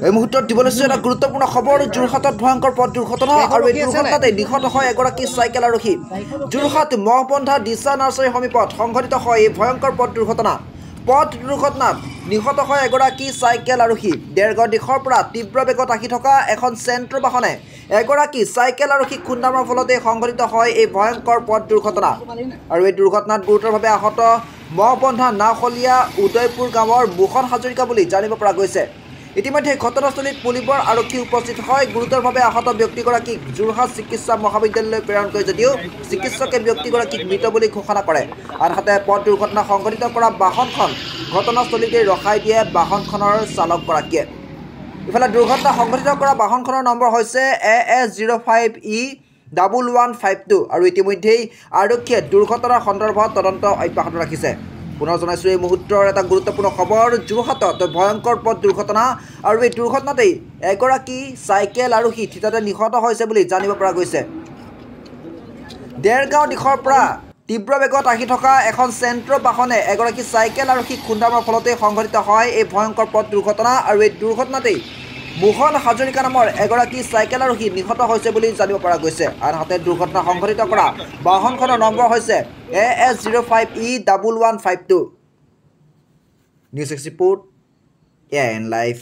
এই মুহূৰ্তত দিবলৈ এটা গুৰুত্বপূৰ্ণ খবৰ যোৰহাটত ভয়ংকৰ পথ দুৰ্ঘটনা আৰু এই দুৰ্ঘটনাতে নিহত হয় এগৰাকী চাইকেল আৰোহী যোৰহাট মহবন্ধা দিছা নাৰ্চাৰীৰ সমীপত সংঘটিত হয় এই ভয়ংকৰ পথ দুৰ্ঘটনাত নিহত হয় এগৰাকী চাইকেল আৰোহী দেৰগাঁও দিশৰ পৰা তীব্ৰ বেগত আহি থকা এখন চেণ্ট্ৰ বাহনে এগৰাকী চাইকেল আৰোহীক খুন্দা মৰাৰ ফলতে সংঘটিত হয় এই ভয়ংকৰ পথ দুৰ্ঘটনা আৰু এই দুৰ্ঘটনাত গুৰুতৰভাৱে আহত মহবন্ধা নাওখলীয়া উদয়পুৰ গাঁৱৰ ভূষণ হাজৰিকা বুলি জানিব পৰা গৈছে ইতিমধ্যে ঘটনাস্থলীত পুলিবৰ আৰক্ষী উপস্থিত হয় গুৰুতৰভাৱে আহত ব্যক্তিগৰাকীক যোৰহাট চিকিৎসা মহাবিদ্যালয়লৈ প্ৰেৰণ কৰে যদিও চিকিৎসকে ব্যক্তিগৰাকীক মৃত বুলি ঘোষণা কৰে আনহাতে পথ দুৰ্ঘটনা সংঘটিত কৰা বাহনখন ঘটনাস্থলীতে ৰখাই দিয়ে বাহনখনৰ চালকগৰাকীয়ে ইফালে দুৰ্ঘটনা সংঘটিত কৰা বাহনখনৰ নম্বৰ হৈছে AS05E1152 আৰু ইতিমধ্যেই আৰক্ষীয়ে দুৰ্ঘটনাৰ সন্দৰ্ভত তদন্ত অব্যাহত ৰাখিছে পুনৰ জনাইছোঁ এই মুহূৰ্তৰ এটা গুৰুত্বপূৰ্ণ খবৰ যোৰহাটত ভয়ংকৰ পথ দুৰ্ঘটনা আৰু এই দুৰ্ঘটনাতেই এগৰাকী চাইকেল আৰোহী থিতাতে নিহত হৈছে বুলি জানিব পৰা গৈছে দেৰগাঁও দিশৰ পৰা তীব্ৰ বেগত আহি থকা এখন চেণ্ট্ৰ বাহনে এগৰাকী চাইকেল আৰোহীক খুন্দা মৰাৰ ফলতে সংঘটিত হয় এই ভয়ংকৰ পথ দুৰ্ঘটনা আৰু এই দুৰ্ঘটনাতেই ভূষণ হাজৰিকা নামৰ এগৰাকী চাইকেল আৰোহী নিহত হৈছে বুলি জানিব পৰা গৈছে আনহাতে দুৰ্ঘটনা সংঘটিত কৰা বাহনখনৰ নম্বৰ হৈছে AS05E1152 news report AIN live